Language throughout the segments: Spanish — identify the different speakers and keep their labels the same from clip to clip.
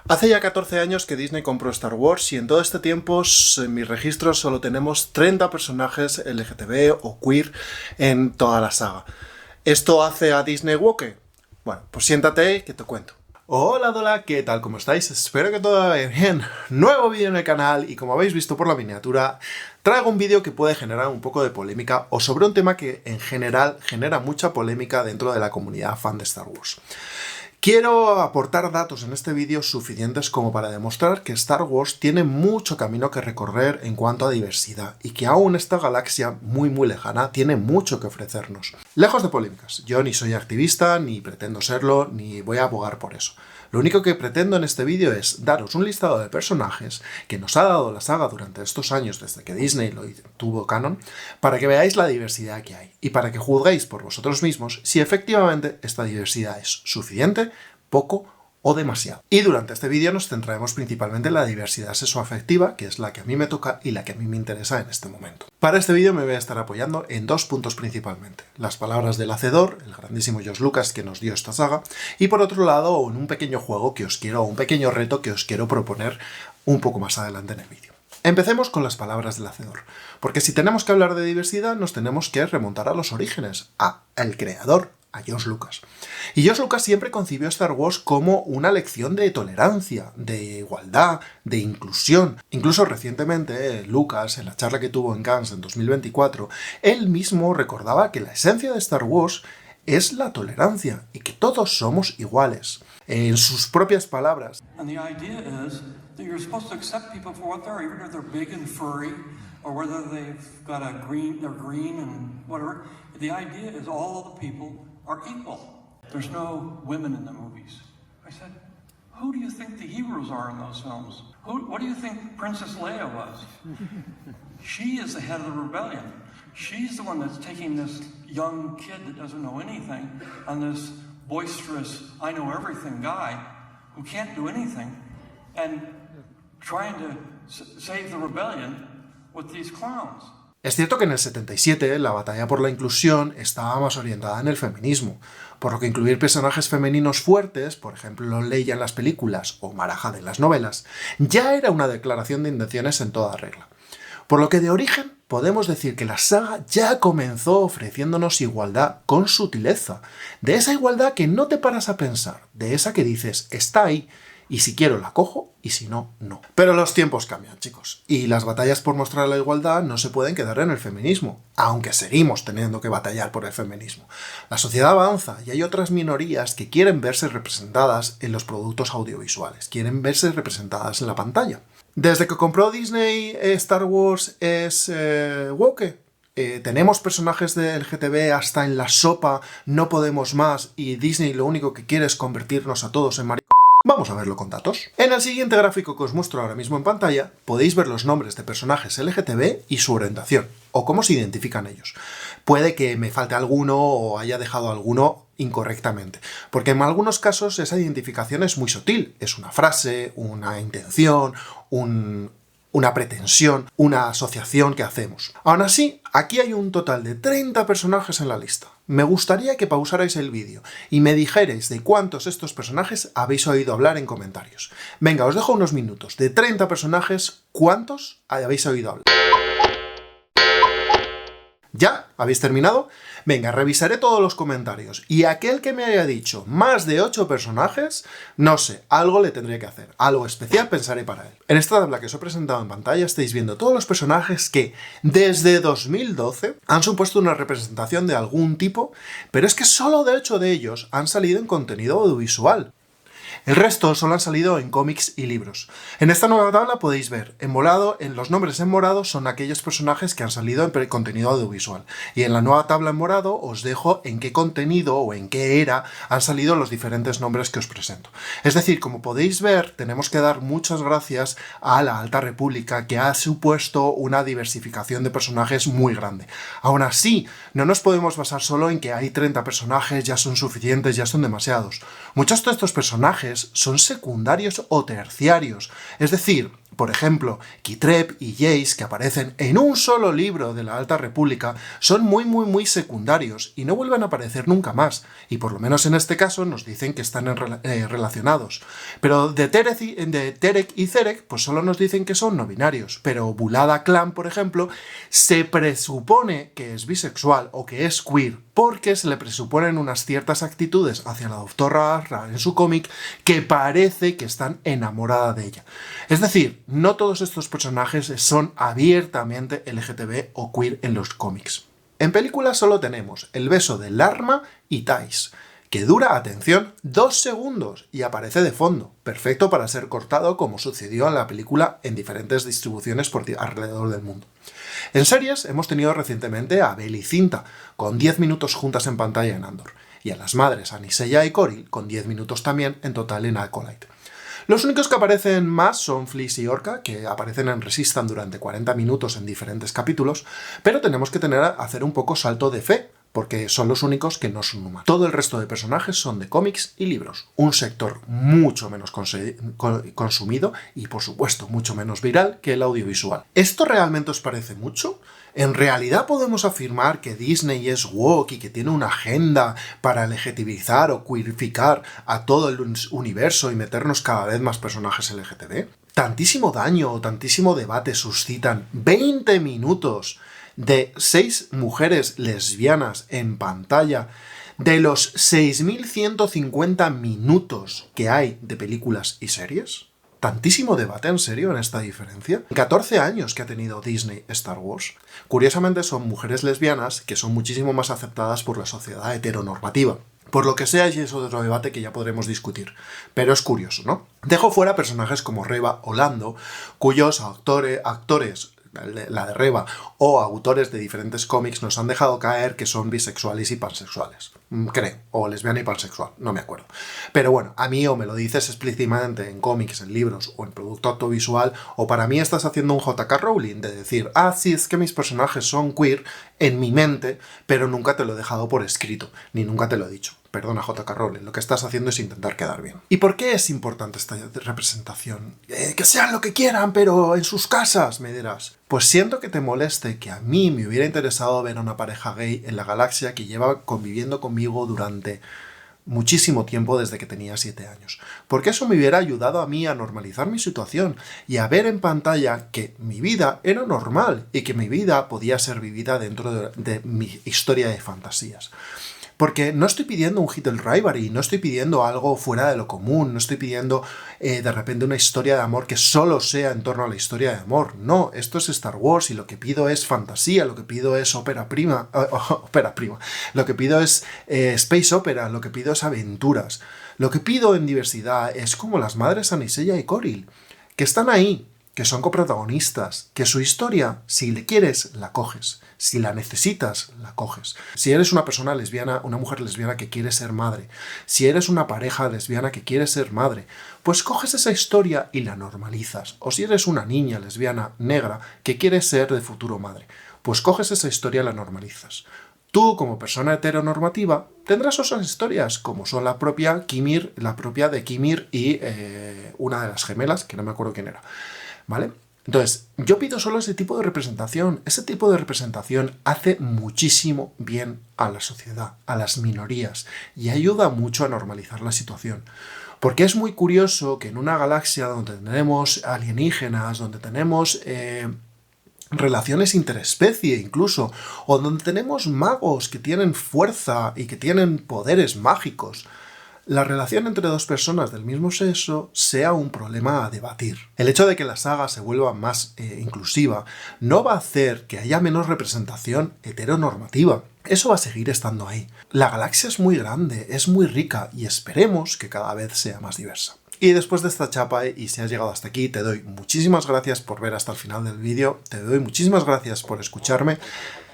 Speaker 1: Hace ya 14 años que Disney compró Star Wars y en todo este tiempo en mis registros solo tenemos 30 personajes LGTB o queer en toda la saga. ¿Esto hace a Disney woke? Bueno, pues siéntate y que te cuento. Hola, ¿qué tal? ¿Cómo estáis? Espero que todo vaya bien. Nuevo vídeo en el canal y como habéis visto por la miniatura, traigo un vídeo que puede generar un poco de polémica o sobre un tema que en general genera mucha polémica dentro de la comunidad fan de Star Wars. Quiero aportar datos en este vídeo suficientes como para demostrar que Star Wars tiene mucho camino que recorrer en cuanto a diversidad y que aún esta galaxia muy lejana tiene mucho que ofrecernos. Lejos de polémicas, yo ni soy activista, ni pretendo serlo, ni voy a abogar por eso. Lo único que pretendo en este vídeo es daros un listado de personajes que nos ha dado la saga durante estos años desde que Disney lo tuvo canon, para que veáis la diversidad que hay y para que juzguéis por vosotros mismos si efectivamente esta diversidad es suficiente, poco o demasiado. Y durante este vídeo nos centraremos principalmente en la diversidad sexoafectiva, que es la que a mí me toca y la que a mí me interesa en este momento. Para este vídeo me voy a estar apoyando en dos puntos principalmente. Las palabras del hacedor, el grandísimo George Lucas que nos dio esta saga, y por otro lado en un pequeño juego que os quiero, un pequeño reto que os quiero proponer un poco más adelante en el vídeo. Empecemos con las palabras del hacedor, porque si tenemos que hablar de diversidad nos tenemos que remontar a los orígenes, al creador, a George Lucas. Y George Lucas siempre concibió Star Wars como una lección de tolerancia, de igualdad, de inclusión. Incluso recientemente Lucas, en la charla que tuvo en Cannes en 2024, él mismo recordaba que la esencia de Star Wars es la tolerancia y que todos somos iguales. En sus propias palabras.
Speaker 2: Are equal. There's no women in the movies. I said, who do you think the heroes are in those films? What do you think Princess Leia was? She is the head of the rebellion. She's the one that's taking this young kid that doesn't know anything and this boisterous, I know everything guy who can't do anything and trying to save the rebellion with these clowns.
Speaker 1: Es cierto que en el 77 la batalla por la inclusión estaba más orientada en el feminismo, por lo que incluir personajes femeninos fuertes, por ejemplo Leia en las películas o Mara Jade en las novelas, ya era una declaración de intenciones en toda regla. Por lo que de origen podemos decir que la saga ya comenzó ofreciéndonos igualdad con sutileza, de esa igualdad que no te paras a pensar, de esa que dices, está ahí, y si quiero la cojo, y si no, no. Pero los tiempos cambian, chicos, y las batallas por mostrar la igualdad no se pueden quedar en el feminismo, aunque seguimos teniendo que batallar por el feminismo. La sociedad avanza y hay otras minorías que quieren verse representadas en los productos audiovisuales, quieren verse representadas en la pantalla. Desde que compró Disney, Star Wars es woke. Tenemos personajes de LGTB hasta en la sopa, no podemos más, y Disney lo único que quiere es convertirnos a todos en maricones. Vamos a verlo con datos. En el siguiente gráfico que os muestro ahora mismo en pantalla, podéis ver los nombres de personajes LGTB y su orientación, o cómo se identifican ellos. Puede que me falte alguno o haya dejado alguno incorrectamente, porque en algunos casos esa identificación es muy sutil, es una frase, una intención, una pretensión, una asociación que hacemos. Aún así, aquí hay un total de 30 personajes en la lista. Me gustaría que pausarais el vídeo y me dijerais de cuántos estos personajes habéis oído hablar en comentarios. Venga, os dejo unos minutos. De 30 personajes, ¿cuántos habéis oído hablar? ¿Ya? ¿Habéis terminado? Venga, revisaré todos los comentarios y aquel que me haya dicho más de 8 personajes, no sé, algo le tendré que hacer, algo especial pensaré para él. En esta tabla que os he presentado en pantalla estáis viendo todos los personajes que desde 2012 han supuesto una representación de algún tipo, pero es que solo de 8 de ellos han salido en contenido audiovisual. El resto solo han salido en cómics y libros. En esta nueva tabla podéis ver, en los nombres en morado son aquellos personajes que han salido en contenido audiovisual. Y en la nueva tabla en morado os dejo en qué contenido o en qué era han salido los diferentes nombres que os presento. Es decir, como podéis ver, tenemos que dar muchas gracias a la Alta República, que ha supuesto una diversificación de personajes muy grande. Aún así, no nos podemos basar solo en que hay 30 personajes, ya son suficientes, ya son demasiados. Muchos de estos personajes son secundarios o terciarios, es decir, Por ejemplo, Kitrep y Jace, que aparecen en un solo libro de la Alta República, son muy secundarios y no vuelven a aparecer nunca más, y por lo menos en este caso nos dicen que están relacionados. Pero de Terek y Zerek, pues solo nos dicen que son no binarios, pero Bulada Clan, por ejemplo, se presupone que es bisexual o que es queer, porque se le presuponen unas ciertas actitudes hacia la doctora Ahra en su cómic que parece que están enamorada de ella. Es decir, no todos estos personajes son abiertamente LGTB o queer en los cómics. En películas solo tenemos el beso de Larma y Thais, que dura, atención, 2 segundos y aparece de fondo, perfecto para ser cortado como sucedió en la película en diferentes distribuciones por alrededor del mundo. En series hemos tenido recientemente a Bell y Cinta, con 10 minutos juntas en pantalla en Andor, y a las madres Anisella y Coril, con 10 minutos también en total en Acolyte. Los únicos que aparecen más son Fleece y Orca, que aparecen en Resistance durante 40 minutos en diferentes capítulos, pero tenemos que hacer un poco salto de fe, porque son los únicos que no son humanos. Todo el resto de personajes son de cómics y libros, un sector mucho menos consumido y, por supuesto, mucho menos viral que el audiovisual. ¿Esto realmente os parece mucho? ¿En realidad podemos afirmar que Disney es woke y que tiene una agenda para legitimizar o queerificar a todo el universo y meternos cada vez más personajes LGTB? ¿Tantísimo daño o tantísimo debate suscitan 20 minutos de 6 mujeres lesbianas en pantalla de los 6.150 minutos que hay de películas y series? ¿Tantísimo debate en serio en esta diferencia? 14 años que ha tenido Disney Star Wars. Curiosamente son mujeres lesbianas que son muchísimo más aceptadas por la sociedad heteronormativa. Por lo que sea, y es otro debate que ya podremos discutir. Pero es curioso, ¿no? Dejo fuera personajes como Reva o Lando, cuyos actores, la de Reva, o autores de diferentes cómics nos han dejado caer que son bisexuales y pansexuales. Creo, o lesbiana y pansexual, no me acuerdo. Pero bueno, a mí o me lo dices explícitamente en cómics, en libros o en producto audiovisual, o para mí estás haciendo un JK Rowling de decir, sí, es que mis personajes son queer en mi mente, pero nunca te lo he dejado por escrito, ni nunca te lo he dicho. Perdona, JK Rowling, lo que estás haciendo es intentar quedar bien. ¿Y por qué es importante esta representación? Que sean lo que quieran, pero en sus casas, me dirás. Pues siento que te moleste que a mí me hubiera interesado ver a una pareja gay en la galaxia que lleva conviviendo conmigo durante muchísimo tiempo desde que tenía 7 años. Porque eso me hubiera ayudado a mí a normalizar mi situación y a ver en pantalla que mi vida era normal y que mi vida podía ser vivida dentro de mi historia de fantasías. Porque no estoy pidiendo un hit del Rivalry, no estoy pidiendo algo fuera de lo común, no estoy pidiendo de repente una historia de amor que solo sea en torno a la historia de amor. No, esto es Star Wars y lo que pido es fantasía, lo que pido es ópera prima, lo que pido es space opera, lo que pido es aventuras. Lo que pido en diversidad es como las madres Anisella y Coril, que están ahí, que son coprotagonistas, que su historia, si le quieres, la coges. Si la necesitas, la coges. Si eres una persona lesbiana, una mujer lesbiana que quiere ser madre, si eres una pareja lesbiana que quiere ser madre, pues coges esa historia y la normalizas. O si eres una niña lesbiana negra que quiere ser de futuro madre, pues coges esa historia y la normalizas. Tú, como persona heteronormativa, tendrás otras historias, como son la propia de Kimir y una de las gemelas, que no me acuerdo quién era. ¿Vale? Entonces, yo pido solo ese tipo de representación. Ese tipo de representación hace muchísimo bien a la sociedad, a las minorías, y ayuda mucho a normalizar la situación. Porque es muy curioso que en una galaxia donde tenemos alienígenas, donde tenemos relaciones interespecie incluso, o donde tenemos magos que tienen fuerza y que tienen poderes mágicos, la relación entre dos personas del mismo sexo sea un problema a debatir. El hecho de que la saga se vuelva más inclusiva no va a hacer que haya menos representación heteronormativa. Eso va a seguir estando ahí. La galaxia es muy grande, es muy rica y esperemos que cada vez sea más diversa. Y después de esta chapa, y si has llegado hasta aquí, te doy muchísimas gracias por ver hasta el final del vídeo, te doy muchísimas gracias por escucharme.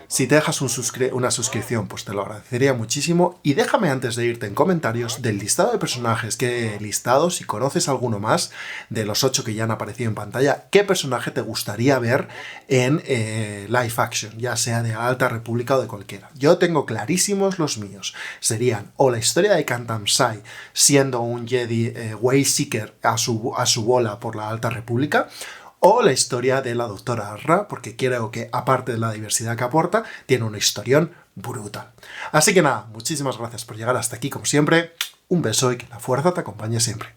Speaker 1: Si te dejas una suscripción, pues te lo agradecería muchísimo. Y déjame antes de irte en comentarios del listado de personajes que he listado, si conoces alguno más de los 8 que ya han aparecido en pantalla, qué personaje te gustaría ver en live action, ya sea de Alta República o de cualquiera. Yo tengo clarísimos los míos. Serían o la historia de Kantam Sai siendo un Jedi Wayseeker a su bola por la Alta República, o la historia de la doctora Ra, porque creo que, aparte de la diversidad que aporta, tiene una historión brutal. Así que nada, muchísimas gracias por llegar hasta aquí, como siempre. Un beso y que la fuerza te acompañe siempre.